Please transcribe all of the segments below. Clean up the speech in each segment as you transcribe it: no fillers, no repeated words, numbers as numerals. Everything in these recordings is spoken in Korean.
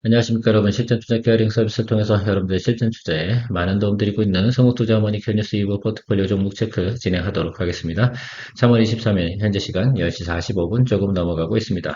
안녕하십니까 여러분. 실전 투자 케어링 서비스를 통해서 여러분들의 실전 투자에 많은 도움 드리고 있는 성우투자 머니큐 뉴스 2부 포트폴리오 종목 체크 진행하도록 하겠습니다. 3월 23일 현재 시간 10시 45분 조금 넘어가고 있습니다.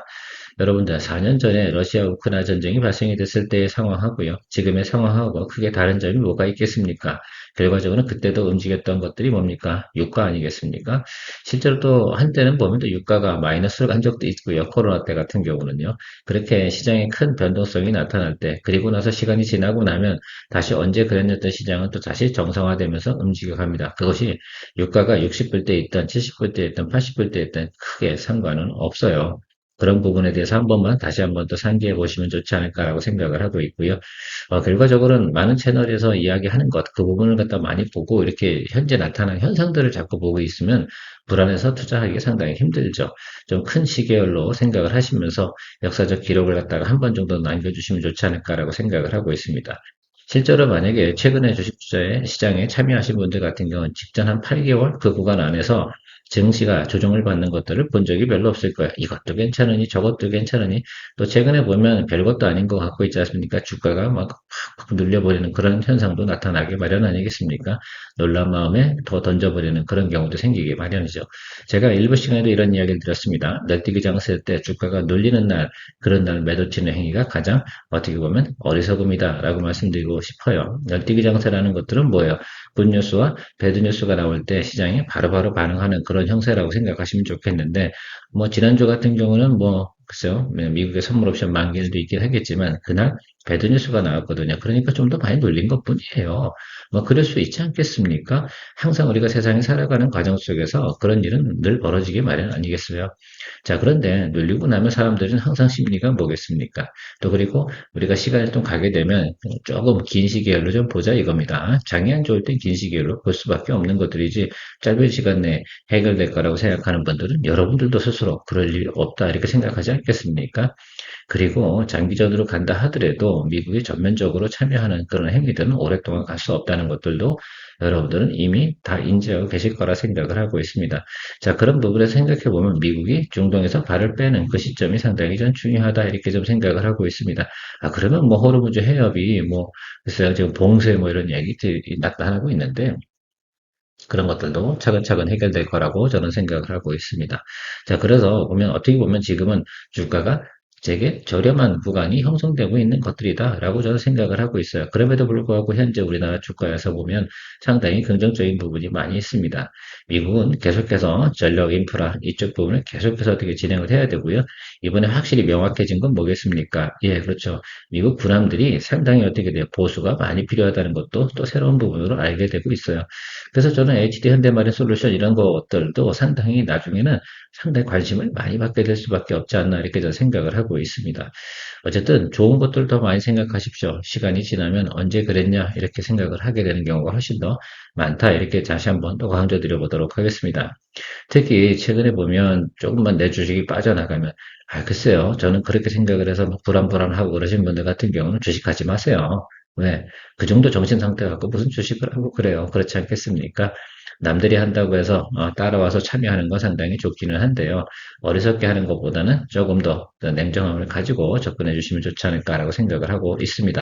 여러분들 4년 전에 러시아 우크라이나 전쟁이 발생이 됐을 때의 상황하고요. 지금의 상황하고 크게 다른 점이 뭐가 있겠습니까? 결과적으로 그때도 움직였던 것들이 뭡니까? 유가 아니겠습니까? 실제로 또 한때는 보면 또 유가가 마이너스로 간 적도 있고요. 코로나 때 같은 경우는요. 그렇게 시장에 큰 변동성이 나타날 때, 그리고 나서 시간이 지나고 나면 다시 언제 그랬던 시장은 또 다시 정상화되면서 움직여갑니다. 그것이 유가가 60불 때 있던 70불 때 있던 80불 때 있던 크게 상관은 없어요. 그런 부분에 대해서 한 번만 다시 한번 또 상기해 보시면 좋지 않을까라고 생각을 하고 있고요. 결과적으로는 많은 채널에서 이야기하는 것, 그 부분을 갖다 많이 보고 이렇게 현재 나타나는 현상들을 자꾸 보고 있으면 불안해서 투자하기 상당히 힘들죠. 좀 큰 시계열로 생각을 하시면서 역사적 기록을 갖다가 한 번 정도 남겨주시면 좋지 않을까라고 생각을 하고 있습니다. 실제로 만약에 최근에 주식 투자에 시장에 참여하신 분들 같은 경우는 직전 한 8개월 그 구간 안에서 증시가 조정을 받는 것들을 본 적이 별로 없을 거예요. 이것도 괜찮으니 저것도 괜찮으니 또 최근에 보면 별것도 아닌 것 같고 있지 않습니까? 주가가 막 팍팍 눌려버리는 그런 현상도 나타나기 마련 아니겠습니까? 놀란 마음에 더 던져버리는 그런 경우도 생기기 마련이죠. 제가 일부 시간에도 이런 이야기를 드렸습니다. 널뛰기 장세 때 주가가 눌리는 날, 그런 날 매도 치는 행위가 가장 어떻게 보면 어리석음이다라고 말씀드리고 싶어요. 널뛰기 장세라는 것들은 뭐예요? 굿뉴스와 배드뉴스가 나올 때 시장이 바로바로 반응하는 그런 형태라고 생각하시면 좋겠는데, 뭐, 지난주 같은 경우는 뭐, 글쎄요, 미국의 선물 옵션 만기일도 있긴 하겠지만, 그날 배드뉴스가 나왔거든요. 그러니까 좀 더 많이 눌린 것 뿐이에요. 뭐, 그럴 수 있지 않겠습니까? 항상 우리가 세상에 살아가는 과정 속에서 그런 일은 늘 벌어지기 마련 아니겠어요? 자, 그런데 눌리고 나면 사람들은 항상 심리가 뭐겠습니까? 또 그리고 우리가 시간이 좀 가게 되면 조금 긴 시기열로 좀 보자 이겁니다. 장이 안 좋을 땐 긴 시기열로 볼 수밖에 없는 것들이지 짧은 시간 내에 해결될 거라고 생각하는 분들은 여러분들도 스스로 그럴 일 없다 이렇게 생각하지 않겠습니까? 그리고 장기전으로 간다 하더라도 미국이 전면적으로 참여하는 그런 행위들은 오랫동안 갈 수 없다는 것들도 여러분들은 이미 다 인지하고 계실 거라 생각을 하고 있습니다. 자, 그런 부분에서 생각해 보면 미국이 중동에서 발을 빼는 그 시점이 상당히 좀 중요하다 이렇게 좀 생각을 하고 있습니다. 아, 그러면 뭐 호르무즈 해협이 뭐 글쎄요 지금 봉쇄 뭐 이런 얘기들이 나타나고 있는데 그런 것들도 차근차근 해결될 거라고 저는 생각을 하고 있습니다. 자, 그래서 보면 어떻게 보면 지금은 주가가 되게 저렴한 구간이 형성되고 있는 것들이다라고 저는 생각을 하고 있어요. 그럼에도 불구하고 현재 우리나라 주가에서 보면 상당히 긍정적인 부분이 많이 있습니다. 미국은 계속해서 전력 인프라 이쪽 부분을 계속해서 어떻게 진행을 해야 되고요. 이번에 확실히 명확해진 건 뭐겠습니까? 예, 그렇죠. 미국 군함들이 상당히 어떻게 돼요? 보수가 많이 필요하다는 것도 또 새로운 부분으로 알게 되고 있어요. 그래서 저는 HD 현대마린 솔루션 이런 것들도 상당히 나중에는 상당히 관심을 많이 받게 될 수밖에 없지 않나 이렇게 저는 생각을 하고 있습니다. 어쨌든 좋은 것들 더 많이 생각하십시오. 시간이 지나면 언제 그랬냐 이렇게 생각을 하게 되는 경우가 훨씬 더 많다 이렇게 다시 한번 또 강조드려 보도록 하겠습니다. 특히 최근에 보면 조금만 내 주식이 빠져나가면 글쎄요. 저는 그렇게 생각을 해서 막 불안불안하고 그러신 분들 같은 경우는 주식하지 마세요. 왜? 그 정도 정신 상태 갖고 무슨 주식을 하고 그래요. 그렇지 않겠습니까? 남들이 한다고 해서 따라와서 참여하는 건 상당히 좋기는 한데요. 어리석게 하는 것보다는 조금 더 냉정함을 가지고 접근해 주시면 좋지 않을까라고 생각을 하고 있습니다.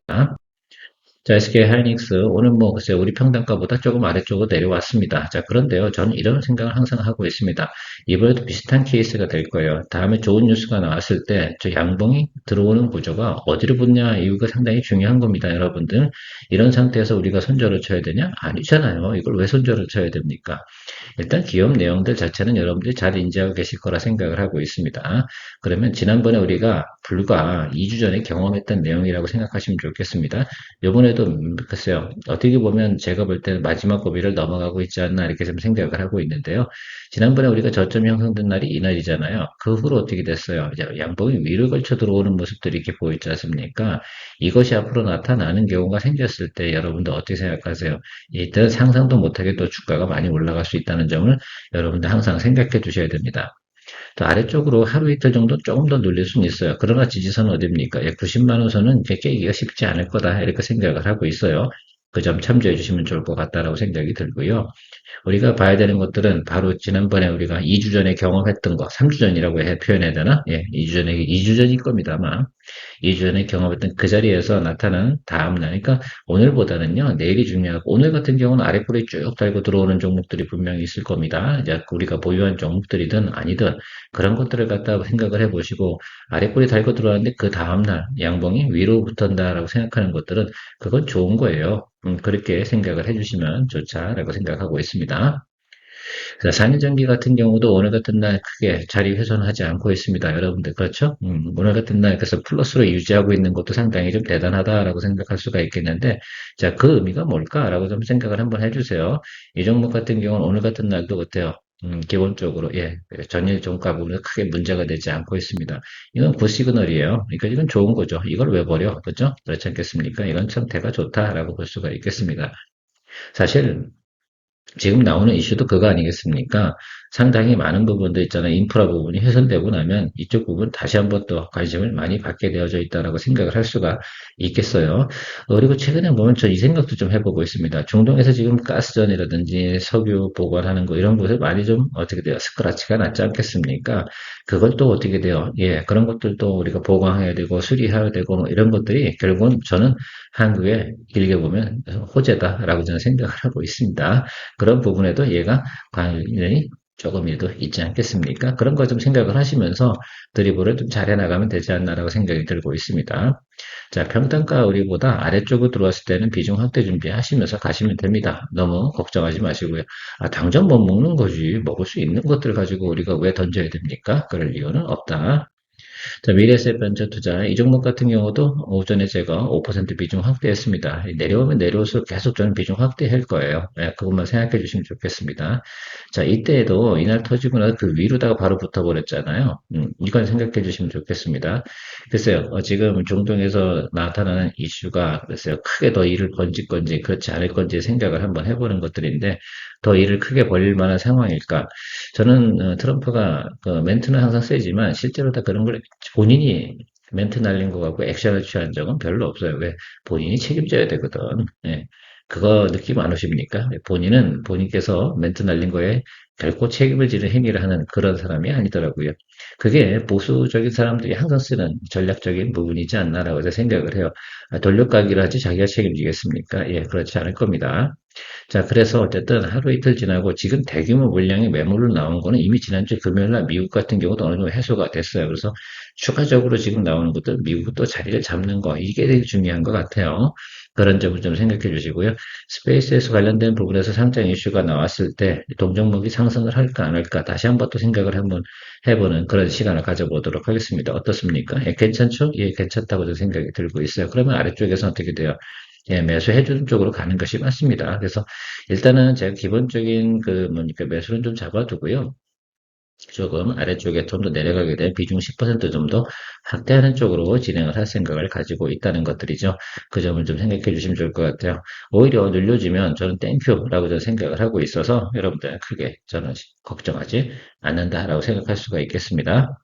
자, SK 하이닉스 오늘 뭐 글쎄 우리 평단가보다 조금 아래쪽으로 내려왔습니다. 자, 그런데요. 저는 이런 생각을 항상 하고 있습니다. 이번에도 비슷한 케이스가 될 거예요. 다음에 좋은 뉴스가 나왔을 때 저 양봉이 들어오는 구조가 어디로 붙냐 이유가 상당히 중요한 겁니다, 여러분들. 이런 상태에서 우리가 손절을 쳐야 되냐? 아니잖아요. 이걸 왜 손절을 쳐야 됩니까? 일단 기업 내용들 자체는 여러분들이 잘 인지하고 계실 거라 생각을 하고 있습니다. 그러면 지난번에 우리가 불과 2주 전에 경험했던 내용이라고 생각하시면 좋겠습니다. 요번에도 글쎄요. 어떻게 보면 제가 볼 때는 마지막 고비를 넘어가고 있지 않나 이렇게 좀 생각을 하고 있는데요. 지난번에 우리가 저점이 형성된 날이 이날이잖아요. 그 후로 어떻게 됐어요? 이제 양봉이 위로 걸쳐 들어오는 모습들이 이렇게 보이지 않습니까? 이것이 앞으로 나타나는 경우가 생겼을 때 여러분들 어떻게 생각하세요? 일단 상상도 못하게 또 주가가 많이 올라갈 수 있다는 점을 여러분들 항상 생각해 두셔야 됩니다. 또 아래쪽으로 하루 이틀 정도 조금 더 눌릴 수는 있어요. 그러나 지지선은 어딥니까? 90만 원 선은 깨기가 쉽지 않을 거다 이렇게 생각을 하고 있어요. 그 점 참조해 주시면 좋을 것 같다라고 생각이 들고요. 우리가 봐야 되는 것들은 바로 지난번에 우리가 2주 전에 경험했던 거, 3주 전이라고 표현해야 되나? 예, 2주 전에, 2주 전일 겁니다, 아마. 2주 전에 경험했던 그 자리에서 나타나는 다음날, 그러니까 오늘보다는요, 내일이 중요하고, 오늘 같은 경우는 아랫골이 쭉 달고 들어오는 종목들이 분명히 있을 겁니다. 이제 우리가 보유한 종목들이든 아니든 그런 것들을 갖다 생각을 해보시고, 아랫골이 달고 들어왔는데 그 다음날 양봉이 위로 붙었다라고 생각하는 것들은 그건 좋은 거예요. 그렇게 생각을 해주시면 좋다라고 생각하고 있습니다. 자, 4년 전기 같은 경우도 오늘 같은 날 크게 자리 훼손하지 않고 있습니다. 여러분들, 그렇죠? 오늘 같은 날 그래서 플러스로 유지하고 있는 것도 상당히 좀 대단하다라고 생각할 수가 있겠는데, 자, 그 의미가 뭘까라고 좀 생각을 한번 해주세요. 이 종목 같은 경우는 오늘 같은 날도 어때요? 기본적으로, 예, 전일 종가보다 크게 문제가 되지 않고 있습니다. 이건 굿시그널이에요. 그러니까 이건 좋은 거죠. 이걸 왜 버려? 그죠? 그렇지 않겠습니까? 이건 참 대가 좋다라고 볼 수가 있겠습니다. 사실, 지금 나오는 이슈도 그거 아니겠습니까? 상당히 많은 부분도 있잖아요. 인프라 부분이 훼손되고 나면 이쪽 부분 다시 한번 또 관심을 많이 받게 되어져 있다라고 생각을 할 수가 있겠어요. 그리고 최근에 보면 저 이 생각도 좀 해보고 있습니다. 중동에서 지금 가스전이라든지 석유 보관하는 거 이런 곳에 많이 좀 어떻게 돼요? 스크라치가 났지 않겠습니까? 그걸 또 어떻게 돼요? 예, 그런 것들도 우리가 보강해야 되고 수리해야 되고 뭐 이런 것들이 결국은 저는 한국에 길게 보면 호재다라고 저는 생각을 하고 있습니다. 그런 부분에도 얘가 관련이 조금이라도 있지 않겠습니까? 그런 거 좀 생각을 하시면서 드리블을 좀 잘해 나가면 되지 않나라고 생각이 들고 있습니다. 자, 평단가 우리보다 아래쪽으로 들어왔을 때는 비중 확대 준비하시면서 가시면 됩니다. 너무 걱정하지 마시고요. 아, 당장 못 먹는 거지. 먹을 수 있는 것들 가지고 우리가 왜 던져야 됩니까? 그럴 이유는 없다. 자, 미래에셋 벤처 투자. 이 종목 같은 경우도 오전에 제가 5% 비중 확대했습니다. 내려오면 내려올수록 계속 저는 비중 확대할 거예요. 네, 그것만 생각해 주시면 좋겠습니다. 자, 이때에도 이날 터지고 나서 그 위로다가 바로 붙어버렸잖아요. 이건 생각해 주시면 좋겠습니다. 글쎄요, 지금 중동에서 나타나는 이슈가 글쎄요, 크게 더 일을 번질 건지 그렇지 않을 건지 생각을 한번 해보는 것들인데 더 일을 크게 벌릴 만한 상황일까? 저는 트럼프가 그 멘트는 항상 세지만 실제로 다 그런 걸 본인이 멘트 날린 것 같고 액션을 취한 적은 별로 없어요. 왜? 본인이 책임져야 되거든. 예. 그거 느낌 안 오십니까? 본인은 본인께서 멘트 날린 거에 결코 책임을 지는 행위를 하는 그런 사람이 아니더라고요. 그게 보수적인 사람들이 항상 쓰는 전략적인 부분이지 않나라고 제가 생각을 해요. 아, 돌려가기를 하지 자기가 책임지겠습니까? 예, 그렇지 않을 겁니다. 자, 그래서 어쨌든 하루 이틀 지나고 지금 대규모 물량의 매물로 나온 거는 이미 지난주 금요일 날 미국 같은 경우도 어느 정도 해소가 됐어요. 그래서 추가적으로 지금 나오는 것들 미국도 자리를 잡는 거 이게 되게 중요한 것 같아요. 그런 점을 좀 생각해 주시고요. 스페이스에서 관련된 부분에서 상장 이슈가 나왔을 때 동종목이 상승을 할까 안 할까 다시 한번 또 생각을 한번 해보는 그런 시간을 가져보도록 하겠습니다. 어떻습니까? 예, 괜찮죠? 예, 괜찮다고 저는 생각이 들고 있어요. 그러면 아래쪽에서 어떻게 돼요? 예, 매수해주는 쪽으로 가는 것이 맞습니다. 그래서 일단은 제가 기본적인 그 뭐니까 매수는 좀 잡아두고요. 조금 아래쪽에 좀 더 내려가게 된 비중 10% 좀 더 확대하는 쪽으로 진행을 할 생각을 가지고 있다는 것들이죠. 그 점을 좀 생각해 주시면 좋을 것 같아요. 오히려 눌려지면 저는 땡큐라고 저는 생각을 하고 있어서 여러분들 크게 저는 걱정하지 않는다라고 생각할 수가 있겠습니다.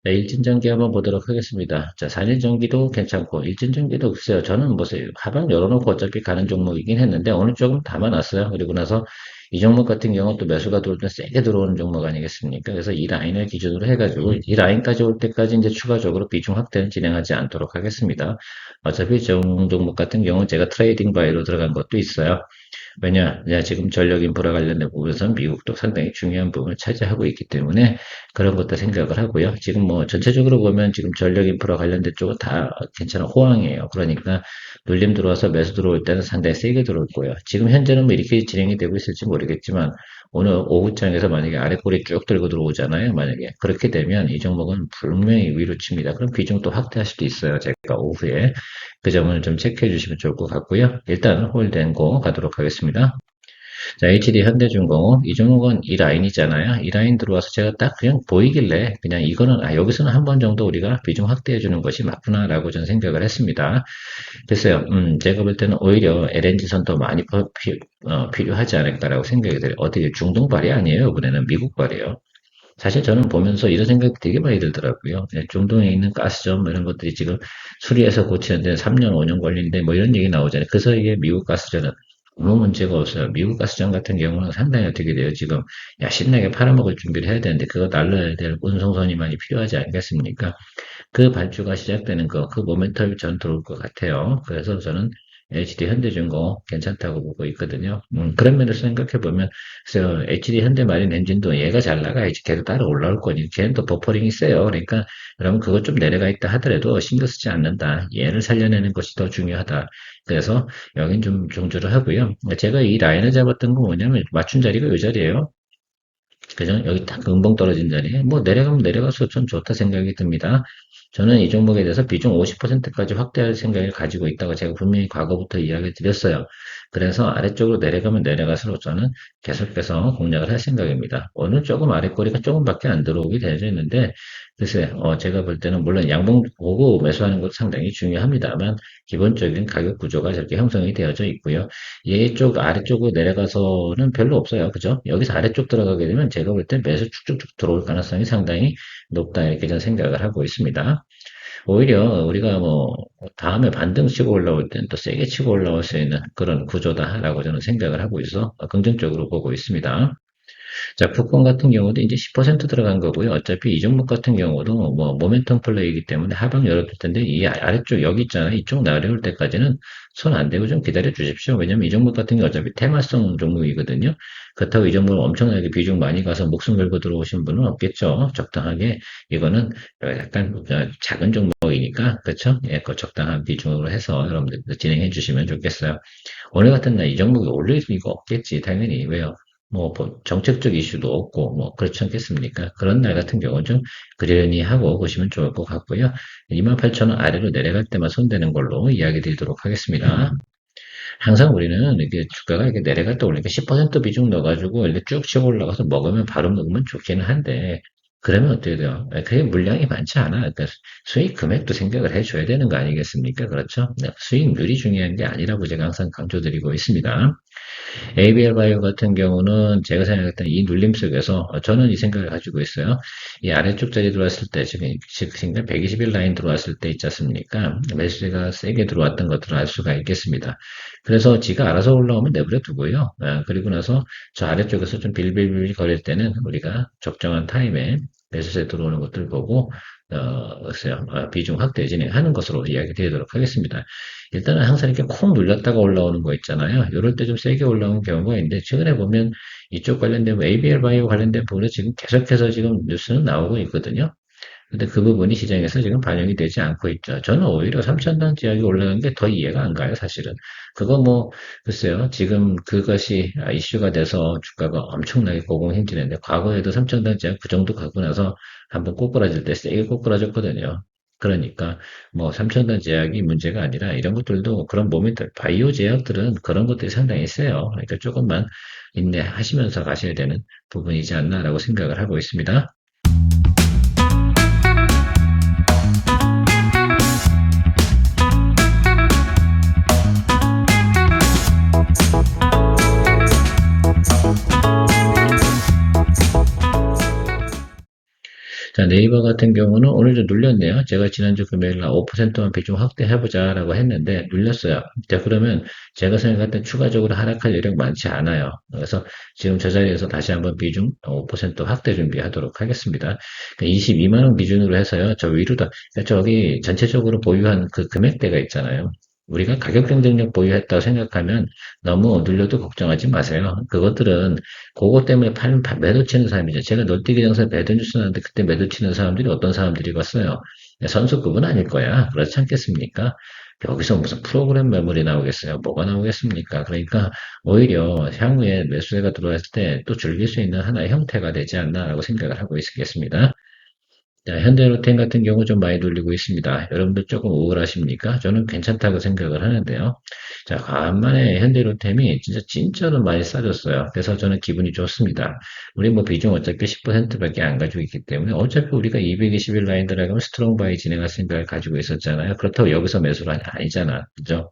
네, 일진전기 한번 보도록 하겠습니다. 자, 4년전기도 괜찮고, 일진전기도 글쎄요. 저는 뭐, 하방 열어놓고 어차피 가는 종목이긴 했는데, 어느 쪽은 담아놨어요. 그리고 나서 이 종목 같은 경우 또 매수가 들어올 때 세게 들어오는 종목 아니겠습니까? 그래서 이 라인을 기준으로 해가지고, 이 라인까지 올 때까지 이제 추가적으로 비중 확대는 진행하지 않도록 하겠습니다. 어차피 종목 같은 경우는 제가 트레이딩 바이로 들어간 것도 있어요. 왜냐, 지금 전력 인프라 관련된 부분에서는 미국도 상당히 중요한 부분을 차지하고 있기 때문에 그런 것도 생각을 하고요. 지금 뭐 전체적으로 보면 지금 전력 인프라 관련된 쪽은 다 괜찮은 호황이에요. 그러니까 눌림 들어와서 매수 들어올 때는 상당히 세게 들어올 거예요. 지금 현재는 뭐 이렇게 진행이 되고 있을지 모르겠지만 오늘 오후장에서 만약에 아래꼬리 쭉 들고 들어오잖아요. 만약에 그렇게 되면 이 종목은 분명히 위로 칩니다. 그럼 비중도 확대할 수도 있어요. 제가 오후에 그 점을 좀 체크해 주시면 좋을 것 같고요. 일단 홀den고 가도록 하겠습니다. 자, HD 현대중공업 이 종목은 이 라인이잖아요. 이 라인 들어와서 제가 딱 그냥 보이길래 그냥 이거는 여기서는 한 번 정도 우리가 비중 확대해 주는 것이 맞구나라고 저는 생각을 했습니다. 글쎄요, 제가 볼 때는 오히려 LNG선 더 많이 필요하지 않을까라고 생각이 들어요. 어떻게 중동발이 아니에요. 이번에는 미국발이에요. 사실 저는 보면서 이런 생각이 되게 많이 들더라고요. 네, 중동에 있는 가스점 뭐 이런 것들이 지금 수리해서 고치는데 3년, 5년 걸리는데 뭐 이런 얘기 나오잖아요. 그 사이에 미국 가스전은 아무 문제가 없어요. 미국 가스장 같은 경우는 상당히 어떻게 돼요? 지금, 야, 신나게 팔아먹을 준비를 해야 되는데, 그거 날려야 될 운송선이 많이 필요하지 않겠습니까? 그 발주가 시작되는 그 모멘텀이 전 들어올 것 같아요. 그래서 저는 HD 현대중공 괜찮다고 보고 있거든요. 그런 면에서 생각해보면, 그래서 HD 현대마린 엔진도 얘가 잘 나가야지 걔도 따라 올라올 거니, 걔는 또 버퍼링이 세요. 그러니까, 여러분 그거 좀 내려가 있다 하더라도 신경 쓰지 않는다. 얘를 살려내는 것이 더 중요하다. 그래서 여긴 좀 종주를 하고요. 제가 이 라인을 잡았던 건 뭐냐면, 맞춘 자리가 이 자리예요. 그죠? 여기 딱 금방 떨어진 자리에 뭐 내려가면 내려가서 전 좋다 생각이 듭니다. 저는 이 종목에 대해서 비중 50%까지 확대할 생각을 가지고 있다고 제가 분명히 과거부터 이야기 드렸어요. 그래서 아래쪽으로 내려가면 내려갈수록 저는 계속해서 공략을 할 생각입니다. 오늘 조금 아래꼬리가 조금밖에 안 들어오게 되어 있는데 글쎄 제가 볼 때는 물론 양봉 보고 매수하는 것도 상당히 중요합니다만 기본적인 가격 구조가 저렇게 형성이 되어져 있고요. 얘쪽 아래쪽으로 내려가서는 별로 없어요. 그죠? 여기서 아래쪽 들어가게 되면 제가 볼 때 매수 쭉쭉쭉 들어올 가능성이 상당히 높다. 이렇게 저는 생각을 하고 있습니다. 오히려 우리가 뭐 다음에 반등 치고 올라올 때는 또 세게 치고 올라올 수 있는 그런 구조다라고 저는 생각을 하고 있어 긍정적으로 보고 있습니다. 자, 국권 같은 경우도 이제 10% 들어간 거고요. 어차피 이 종목 같은 경우도 뭐 모멘텀 플레이이기 때문에 하방 열어둘 텐데 이 아래쪽 여기 있잖아요. 이쪽 내려올 때까지는 손 안 대고 좀 기다려 주십시오. 왜냐면 이 종목 같은 경우 어차피 테마성 종목이거든요. 그렇다고 이 종목을 엄청나게 비중 많이 가서 목숨 걸고 들어오신 분은 없겠죠. 적당하게 이거는 약간 작은 종목이니까 그렇죠? 예, 그 적당한 비중으로 해서 여러분들 진행해 주시면 좋겠어요. 오늘 같은 날 이 종목이 올릴 리가 없겠지. 당연히 왜요? 뭐 정책적 이슈도 없고 뭐 그렇지 않겠습니까? 그런 날 같은 경우는 좀 그러니 하고 보시면 좋을 것 같고요. 28,000원 아래로 내려갈 때만 손대는 걸로 이야기 드리도록 하겠습니다. 항상 우리는 이게 주가가 이렇게 내려갈 때 올리니까 10% 비중 넣어가지고 이렇게 쭉 치고 올라가서 먹으면 바로 먹으면 좋기는 한데 그러면 어떻게 돼요? 그게 물량이 많지 않아. 그러니까 수익 금액도 생각을 해줘야 되는 거 아니겠습니까? 그렇죠? 네, 수익률이 중요한 게 아니라고 제가 항상 강조드리고 있습니다. ABL 바이오 같은 경우는 제가 생각했던 이 눌림 속에서 저는 이 생각을 가지고 있어요. 이 아래쪽 자리 들어왔을 때 지금 120일 라인 들어왔을 때 있지 않습니까? 매수세가 세게 들어왔던 것들을 알 수가 있겠습니다. 그래서 지가 알아서 올라오면 내버려 두고요. 그리고 나서 저 아래쪽에서 좀 빌빌빌 거릴 때는 우리가 적정한 타임에 매수세 들어오는 것들 보고 글쎄요, 비중 확대 진행하는 것으로 이야기 드리도록 하겠습니다. 일단은 항상 이렇게 콩 눌렸다가 올라오는 거 있잖아요. 이럴 때 좀 세게 올라오는 경우가 있는데, 최근에 보면 이쪽 관련된, ABL 바이오 관련된 부분은 지금 계속해서 지금 뉴스는 나오고 있거든요. 근데 그 부분이 시장에서 지금 반영이 되지 않고 있죠. 저는 오히려 3천단 지역이 올라간 게 더 이해가 안 가요, 사실은. 그거 뭐, 글쎄요. 지금 그것이 이슈가 돼서 주가가 엄청나게 고공행진했는데, 과거에도 3천단 지역 그 정도 가고 나서 한번 꼬꾸라질 때 세게 꼬꾸라졌거든요. 그러니까 뭐 3천단 제약이 문제가 아니라 이런 것들도 그런 모멘트 바이오 제약들은 그런 것들이 상당히 세요. 그러니까 조금만 인내하시면서 가셔야 되는 부분이지 않나라고 생각을 하고 있습니다. 자, 네이버 같은 경우는 오늘 좀 눌렸네요. 제가 지난주 금요일 날 5%만 비중 확대해보자라고 했는데 눌렸어요. 자, 그러면 제가 생각할 때 추가적으로 하락할 여력 많지 않아요. 그래서 지금 저 자리에서 다시 한번 비중 5% 확대 준비하도록 하겠습니다. 22만 원 기준으로 해서요. 저 위로다. 저기 전체적으로 보유한 그 금액대가 있잖아요. 우리가 가격 경쟁력 보유했다고 생각하면 너무 눌려도 걱정하지 마세요. 그것들은 그것 때문에 매도 치는 사람이죠. 제가 널뛰기 장사에 매도 뉴스 나는데 그때 매도 치는 사람들이 어떤 사람들이겠어요? 선수급은 아닐 거야. 그렇지 않겠습니까? 여기서 무슨 프로그램 매물이 나오겠어요? 뭐가 나오겠습니까? 그러니까 오히려 향후에 매수세가 들어왔을 때 또 즐길 수 있는 하나의 형태가 되지 않나라고 생각을 하고 있겠습니다. 자, 현대로템 같은 경우 좀 많이 돌리고 있습니다. 여러분들 조금 우울하십니까? 저는 괜찮다고 생각을 하는데요. 자, 간만에 현대로템이 진짜로 많이 싸졌어요. 그래서 저는 기분이 좋습니다. 우리 뭐 비중 어차피 10%밖에 안 가지고 있기 때문에 어차피 우리가 221 라인 들어가면 스트롱 바이 진행할 생각을 가지고 있었잖아요. 그렇다고 여기서 매수를 하냐? 아니잖아. 그죠?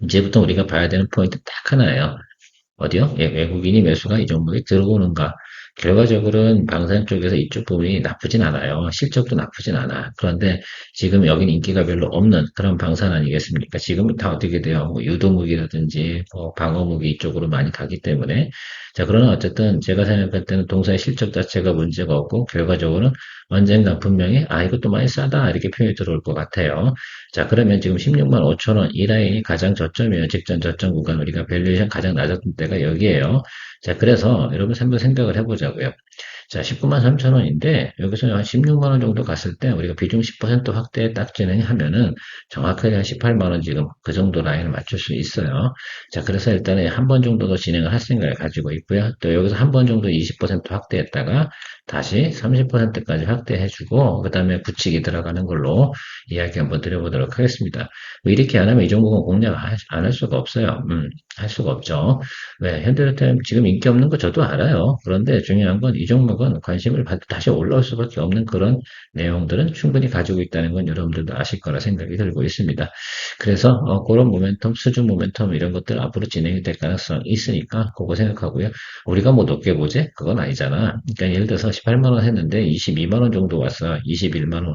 이제부터 우리가 봐야 되는 포인트 딱 하나예요. 어디요? 예, 외국인이 매수가 이 종목에 들어오는가? 결과적으로는 방산 쪽에서 이쪽 부분이 나쁘진 않아요. 실적도 나쁘진 않아. 그런데 지금 여긴 인기가 별로 없는 그런 방산 아니겠습니까? 지금은 다 어떻게 돼요? 뭐 유도무기라든지 뭐 방어무기 이쪽으로 많이 가기 때문에. 자, 그러나 어쨌든 제가 생각할 때는 동사의 실적 자체가 문제가 없고 결과적으로는 언젠가 분명히 이것도 많이 싸다 이렇게 표현이 들어올 것 같아요. 자, 그러면 지금 16만 5천 원 이 라인이 가장 저점이에요. 직전 저점 구간 우리가 밸류에이션 가장 낮았던 때가 여기에요. 자, 그래서 여러분 한번 생각을 해보자고요. 자, 19만 3천 원인데 여기서 한 16만 원 정도 갔을 때 우리가 비중 10% 확대 딱 진행하면은 정확하게 한 18만 원 지금 그 정도 라인을 맞출 수 있어요. 자, 그래서 일단은 한 번 정도 더 진행을 할 생각을 가지고 있고요. 또 여기서 한 번 정도 20% 확대했다가 다시 30%까지 확대해주고 그 다음에 붙이기 들어가는 걸로 이야기 한번 드려보도록 하겠습니다. 뭐 이렇게 안 하면 이 종목은 공략 안 할 수가 없어요. 할 수가 없죠. 왜? 현대로템 지금 인기 없는 거 저도 알아요. 그런데 중요한 건 이 종목은 관심을 받고 다시 올라올 수밖에 없는 그런 내용들은 충분히 가지고 있다는 건 여러분들도 아실 거라 생각이 들고 있습니다. 그래서 그런 모멘텀, 수준 모멘텀 이런 것들 앞으로 진행이 될 가능성이 있으니까 그거 생각하고요. 우리가 뭐 높게 보지? 그건 아니잖아. 그러니까 예를 들어서 18만 원 했는데 22만 원 정도 왔어. 21만 원.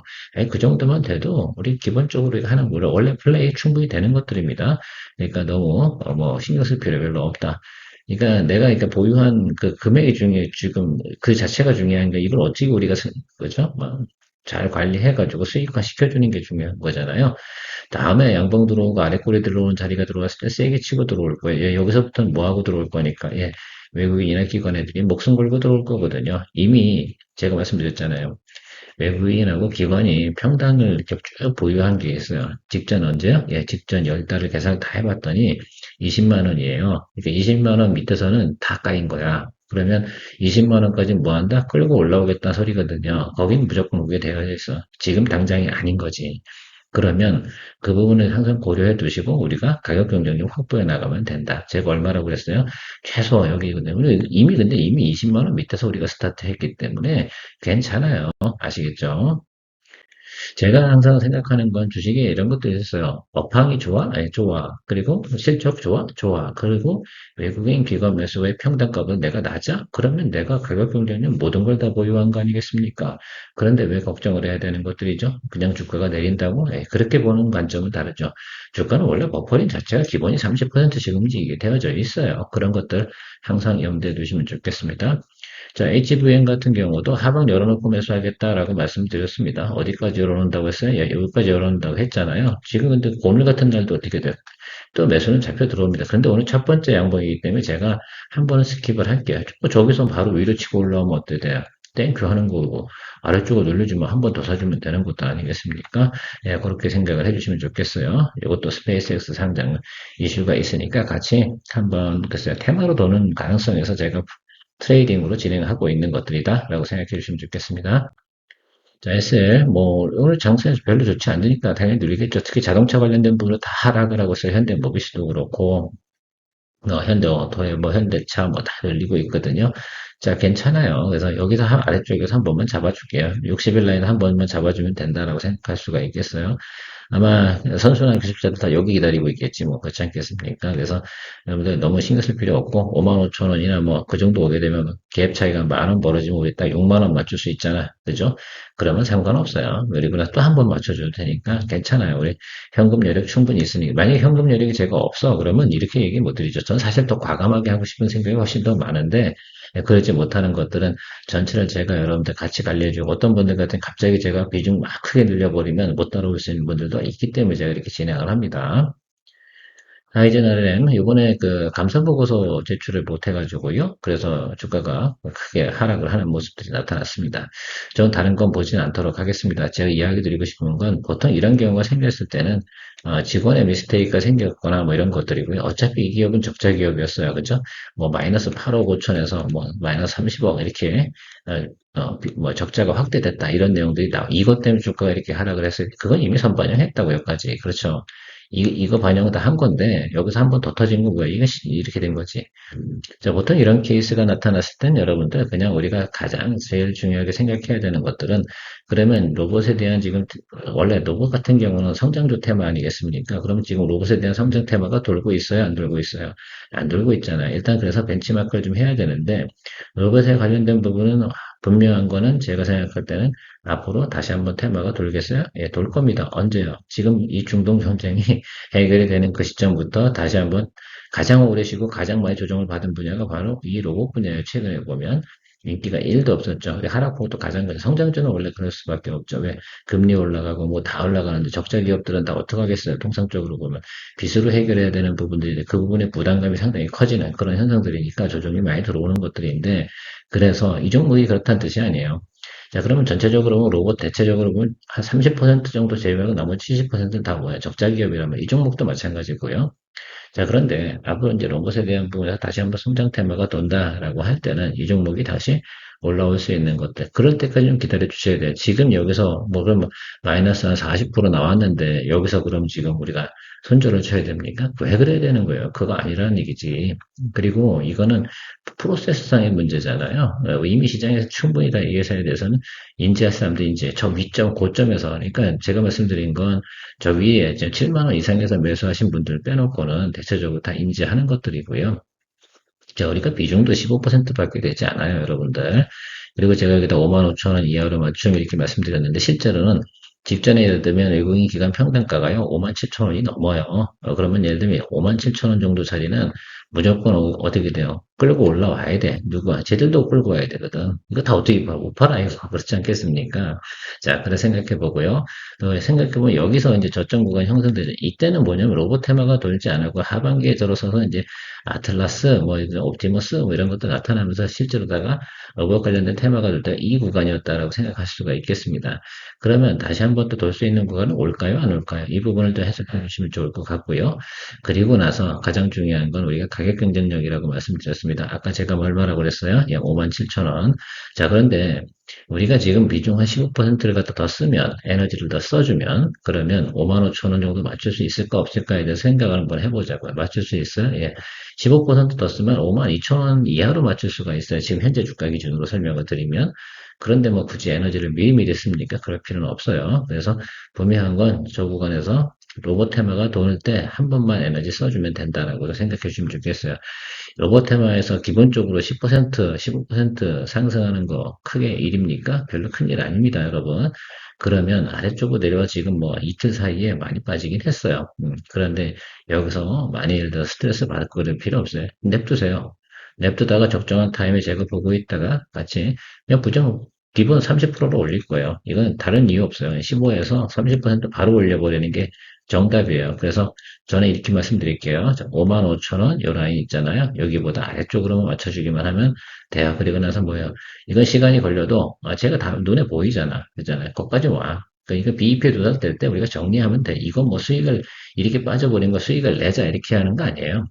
그 정도만 돼도 우리 기본적으로 우리가 하는 거를 원래 플레이 충분히 되는 것들입니다. 그러니까 너무 뭐 신경 쓸 필요 별로 없다. 그러니까 내가 그러니까 보유한 그 금액이 중요해 지금 그 자체가 중요한 게 이걸 어떻게 우리가 그죠? 잘 관리해가지고 수익화 시켜주는 게 중요한 거잖아요. 다음에 양봉 들어오고 아래 꼬리 들어오는 자리가 들어왔을 때 세게 치고 들어올 거예요. 여기서부터는 뭐 하고 들어올 거니까 외국인 인하기관 애들이 목숨 걸고 들어올 거거든요. 이미 제가 말씀드렸잖아요. 외국인하고 기관이 평단을 이렇게 쭉 보유한 게 있어요. 직전 언제요? 직전 10달을 계산 다 해봤더니 20만 원이에요. 그러니까 20만 원 밑에서는 다 까인 거야. 그러면 20만 원까지 뭐 한다? 끌고 올라오겠다는 소리거든요. 거긴 무조건 오게 되어 있어. 지금 당장이 아닌 거지. 그러면 그 부분을 항상 고려해 두시고 우리가 가격 경쟁력 확보해 나가면 된다. 제가 얼마라고 그랬어요? 최소 여기 근데 이미 20만 원 밑에서 우리가 스타트 했기 때문에 괜찮아요. 아시겠죠? 제가 항상 생각하는 건 주식에 이런 것도 있어요. 업황이 좋아? 네, 좋아. 그리고 실적 좋아? 좋아. 그리고 외국인 기관 매수의 평단가보다 내가 낮아? 그러면 내가 가격 경쟁력 모든 걸 다 보유한 거 아니겠습니까? 그런데 왜 걱정을 해야 되는 것들이죠? 그냥 주가가 내린다고? 그렇게 보는 관점은 다르죠. 주가는 원래 버퍼링 자체가 기본이 30% 지금 이게 되어져 있어요. 그런 것들 항상 염두에 두시면 좋겠습니다. 자, HVM 같은 경우도 하방 열어놓고 매수하겠다라고 말씀드렸습니다. 어디까지 열어놓는다고 했어요? 여기까지 열어놓는다고 했잖아요. 지금 근데 오늘 같은 날도 어떻게 돼요? 또 매수는 잡혀 들어옵니다. 그런데 오늘 첫 번째 양봉이기 때문에 제가 한 번은 스킵을 할게요. 저기서 바로 위로 치고 올라오면 어때 돼요? 땡큐 하는 거고 아래쪽을 눌러주면 한 번 더 사주면 되는 것도 아니겠습니까? 그렇게 생각을 해주시면 좋겠어요. 이것도 스페이스X 상장 이슈가 있으니까 같이 한번 글쎄요 테마로 도는 가능성에서 제가 트레이딩으로 진행하고 있는 것들이다라고 생각해 주시면 좋겠습니다. 자, SL, 오늘 장세에서 별로 좋지 않으니까 당연히 누리겠죠. 특히 자동차 관련된 부분은 다 하락을 하고 있어요. 현대모비스도 그렇고, 현대오토에 현대차 다 늘리고 있거든요. 자, 괜찮아요. 그래서 여기서 아래쪽에서 한 번만 잡아줄게요. 60일 라인 한 번만 잡아주면 된다라고 생각할 수가 있겠어요. 아마 선순환 교습자들 다 여기 기다리고 있겠지 뭐 그렇지 않겠습니까? 그래서 여러분들 너무 신경 쓸 필요 없고 5만 5천 원이나 그 정도 오게 되면 갭 차이가 10,000원 벌어지면 우리 딱 6만 원 맞출 수 있잖아. 그죠? 그러면 상관없어요. 그리고 또 한 번 맞춰줘도 되니까 괜찮아요. 우리 현금 여력 충분히 있으니까 만약에 현금 여력이 제가 없어 그러면 이렇게 얘기 못 드리죠. 저는 사실 더 과감하게 하고 싶은 생각이 훨씬 더 많은데 그러지 못하는 것들은 전체를 제가 여러분들 같이 관리해주고 어떤 분들 같은 갑자기 제가 비중 막 크게 늘려버리면 못 따라올 수 있는 분들도 있기 때문에 제가 이렇게 진행을 합니다. 하이젠RM 이번에 그 감사 보고서 제출을 못 해가지고요. 그래서 주가가 크게 하락을 하는 모습들이 나타났습니다. 저는 다른 건 보진 않도록 하겠습니다. 제가 이야기 드리고 싶은 건 보통 이런 경우가 생겼을 때는 직원의 미스테이크가 생겼거나 이런 것들이고요. 어차피 이 기업은 적자 기업이었어요. 그죠? 마이너스 8억 5천에서 마이너스 30억 이렇게 적자가 확대됐다 이런 내용들이 이것 때문에 주가가 이렇게 하락을 했어요. 그건 이미 선반영했다고 여기까지. 그렇죠. 이거 반영을 다 한 건데, 여기서 한 번 더 터진 건 뭐야? 이게 이렇게 된 거지. 자, 보통 이런 케이스가 나타났을 땐 여러분들 그냥 우리가 가장 제일 중요하게 생각해야 되는 것들은 그러면 로봇에 대한 지금 원래 로봇 같은 경우는 성장주 테마 아니겠습니까? 그럼 지금 로봇에 대한 성장 테마가 돌고 있어요? 안 돌고 있어요? 안 돌고 있잖아요. 일단 그래서 벤치마크를 좀 해야 되는데 로봇에 관련된 부분은 분명한 거는 제가 생각할 때는 앞으로 다시 한번 테마가 돌겠어요? 예, 돌 겁니다. 언제요? 지금 이 중동 전쟁이 해결이 되는 그 시점부터 다시 한번 가장 오래 쉬고 가장 많이 조정을 받은 분야가 바로 이 로봇 분야예요. 최근에 보면 인기가 1도 없었죠. 하락폭도 가장 큰 성장주는 원래 그럴 수밖에 없죠. 왜 금리 올라가고 뭐 다 올라가는데 적자 기업들은 다 어떡하겠어요. 통상적으로 보면 빚으로 해결해야 되는 부분들이 그 부분의 부담감이 상당히 커지는 그런 현상들이니까 조정이 많이 들어오는 것들인데 그래서 이 종목이 그렇다는 뜻이 아니에요. 자, 그러면 전체적으로 보면 로봇 대체적으로 보면 한 30% 정도 제외하고 나머지 70%는 다 뭐야? 적자 기업이라면 이 종목도 마찬가지고요. 자, 그런데 앞으로 이제 로봇에 대한 부분에서 다시 한번 성장 테마가 돈다라고 할 때는 이 종목이 다시 올라올 수 있는 것들. 그럴 때까지 좀 기다려 주셔야 돼요. 지금 여기서 뭐 그럼 마이너스 한 40% 나왔는데 여기서 그럼 지금 우리가 손절을 쳐야 됩니까? 왜 그래야 되는 거예요? 그거 아니라는 얘기지. 그리고 이거는 프로세스상의 문제잖아요. 이미 시장에서 충분히 다 이 회사에 대해서는 인지할 사람들이 이제 저 위점, 고점에서, 그러니까 제가 말씀드린 건 저 위에 이제 7만 원 이상에서 매수하신 분들 빼놓고는 대체적으로 다 인지하는 것들이고요. 자, 우리가 비중도 15%밖에 되지 않아요, 여러분들. 그리고 제가 여기다 5만 5천 원 이하로 맞춤 이렇게 말씀드렸는데 실제로는 직전에 예를 들면 외국인 기관 평단가가요 5만 7천 원이 넘어요. 그러면 예를 들면 5만 7천 원 정도 자리는 무조건 어떻게 돼요? 끌고 올라와야 돼. 누가? 쟤들도 끌고 와야 되거든. 이거 다 어떻게 봐? 못 팔아요. 그렇지 않겠습니까? 자, 그래 생각해 보고요. 또 생각해 보면 여기서 이제 저점 구간 형성되죠. 이때는 뭐냐면 로봇 테마가 돌지 않고 하반기에 들어서서 이제 아틀라스, 뭐 이제 옵티머스 뭐 이런 것도 나타나면서 실제로다가 로봇 관련된 테마가 돌 때 이 구간이었다라고 생각하실 수가 있겠습니다. 그러면 다시 한번 또 돌 수 있는 구간은 올까요? 안 올까요? 이 부분을 또 해석해 주시면 좋을 것 같고요. 그리고 나서 가장 중요한 건 우리가 가격 경쟁력이라고 말씀드렸습니다. 아까 제가 뭘 말하고 그랬어요? 약 5만 7천 원. 자, 그런데 우리가 지금 비중 한 15%를 갖다 더 쓰면, 에너지를 더 써주면, 그러면 5만 5천 원 정도 맞출 수 있을까 없을까에 대해서 생각을 한번 해보자고요. 맞출 수 있어요? 예. 15%더 쓰면 5만 2천 원 이하로 맞출 수가 있어요. 지금 현재 주가 기준으로 설명을 드리면. 그런데 뭐 굳이 에너지를 미리미리 씁니까? 그럴 필요는 없어요. 그래서 분명한 건 저 구간에서 로봇 테마가 도는 때 한 번만 에너지 써주면 된다라고 생각해 주시면 좋겠어요. 로봇 테마에서 기본적으로 10%, 15% 상승하는 거 크게 일입니까? 별로 큰 일 아닙니다, 여러분. 그러면 아래쪽으로 내려와 지금 뭐 이틀 사이에 많이 빠지긴 했어요. 그런데 여기서 많이 예를 들어 스트레스 받을 거를 필요 없어요. 냅두세요. 냅두다가 적정한 타임에 제가 보고 있다가 같이 그냥 부정 기본 30%로 올릴 거예요. 이건 다른 이유 없어요. 15에서 30% 바로 올려버리는 게 정답이에요. 그래서 저는 이렇게 말씀드릴게요. 5만 5천 원, 요 라인 있잖아요. 여기보다 아래쪽으로만 맞춰주기만 하면 돼요. 그리고 나서 뭐예요? 이건 시간이 걸려도, 제가 다 눈에 보이잖아. 그잖아요. 거기까지 와. 그러니까 BEP 도달될 때 우리가 정리하면 돼. 이건 뭐 수익을, 이렇게 빠져버린 거 수익을 내자. 이렇게 하는 거 아니에요.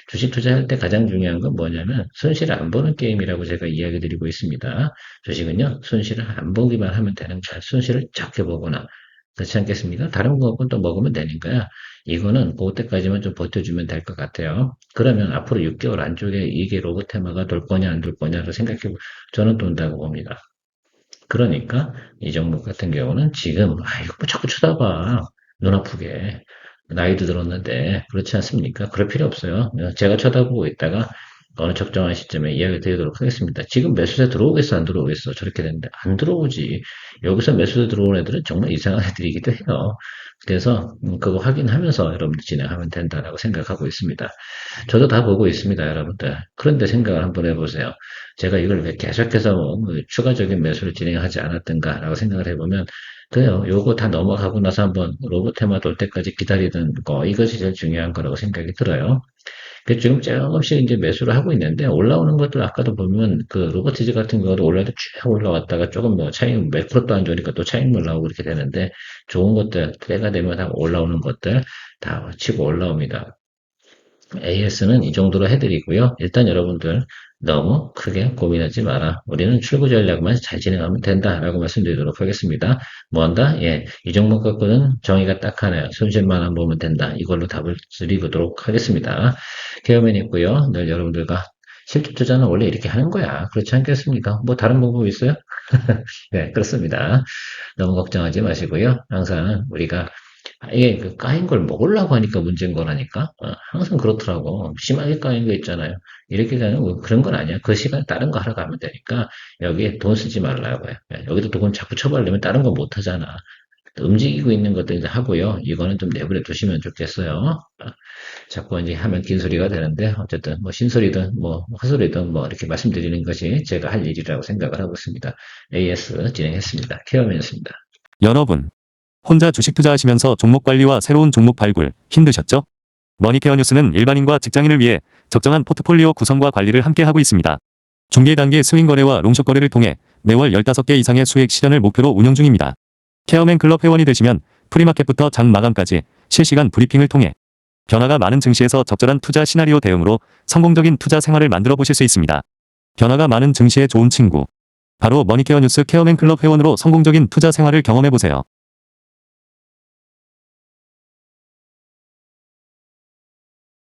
주식 투자할 때 가장 중요한 건 뭐냐면, 손실을 안 보는 게임이라고 제가 이야기 드리고 있습니다. 주식은요, 손실을 안 보기만 하면 되는 거야. 손실을 적게 보거나, 그렇지 않겠습니까? 다른 거하고는 또 먹으면 되니까요. 이거는 그때까지만 좀 버텨주면 될 것 같아요. 그러면 앞으로 6개월 안쪽에 이게 로봇 테마가 돌 거냐 안 돌 거냐를 생각해보, 저는 돈다고 봅니다. 그러니까 이 종목 같은 경우는 지금 이거 뭐 자꾸 쳐다봐. 눈 아프게. 나이도 들었는데 그렇지 않습니까? 그럴 필요 없어요. 제가 쳐다보고 있다가 어느 적정한 시점에 이야기 드리도록 하겠습니다. 지금 매수세 들어오겠어 안 들어오겠어? 저렇게 되는데 안 들어오지. 여기서 매수세 들어온 애들은 정말 이상한 애들이기도 해요. 그래서 그거 확인하면서 여러분들 진행하면 된다라고 생각하고 있습니다. 저도 다 보고 있습니다, 여러분들. 그런데 생각을 한번 해보세요. 제가 이걸 왜 계속해서 뭐 추가적인 매수를 진행하지 않았던가라고 생각을 해보면, 그래요. 요거 다 넘어가고 나서 한번 로봇 테마 돌 때까지 기다리는 거, 이것이 제일 중요한 거라고 생각이 들어요. 그 지금 조금씩 이제 매수를 하고 있는데, 올라오는 것들 아까도 보면 그 로보티즈 같은 경우도 올라도 쭉 올라왔다가 조금 뭐 차익 몇 프로도 안 좋으니까 또 차익물 나오고 그렇게 되는데, 좋은 것들, 때가 되면 다 올라오는 것들 다 치고 올라옵니다. AS는 이 정도로 해드리고요. 일단 여러분들 너무 크게 고민하지 마라. 우리는 출구 전략만 잘 진행하면 된다라고 말씀드리도록 하겠습니다. 뭐 한다? 예, 이 종목 갖고는 정의가 딱 하나요. 손실만 안 보면 된다. 이걸로 답을 드리도록 하겠습니다. 케어맨 있고요. 늘 여러분들과 실제 투자는 원래 이렇게 하는 거야. 그렇지 않겠습니까? 뭐 다른 방법 있어요? 네, 그렇습니다. 너무 걱정하지 마시고요. 항상 우리가 이게 그 까인 걸 먹으려고 하니까 문제인 거라니까. 항상 그렇더라고. 심하게 까인 거 있잖아요. 이렇게 되는 뭐 그런 건 아니야. 그 시간에 다른 거 하러 가면 되니까 여기에 돈 쓰지 말라고요. 여기도 돈 자꾸 쳐버리면 다른 거 못 하잖아. 움직이고 있는 것들 이제 하고요. 이거는 좀 내버려 두시면 좋겠어요. 자꾸 이제 하면 긴 소리가 되는데 어쨌든 뭐 신소리든 뭐 헛소리든 뭐 이렇게 말씀드리는 것이 제가 할 일이라고 생각을 하고 있습니다. AS 진행했습니다. 케어맨이었습니다. 여러분, 혼자 주식 투자하시면서 종목 관리와 새로운 종목 발굴 힘드셨죠? 머니케어 뉴스는 일반인과 직장인을 위해 적정한 포트폴리오 구성과 관리를 함께 하고 있습니다. 중개 단계 스윙 거래와 롱숏 거래를 통해 매월 15개 이상의 수익 실현을 목표로 운영 중입니다. 케어맨 클럽 회원이 되시면 프리마켓부터 장 마감까지 실시간 브리핑을 통해 변화가 많은 증시에서 적절한 투자 시나리오 대응으로 성공적인 투자 생활을 만들어 보실 수 있습니다. 변화가 많은 증시의 좋은 친구. 바로 머니케어 뉴스 케어맨 클럽 회원으로 성공적인 투자 생활을 경험해 보세요.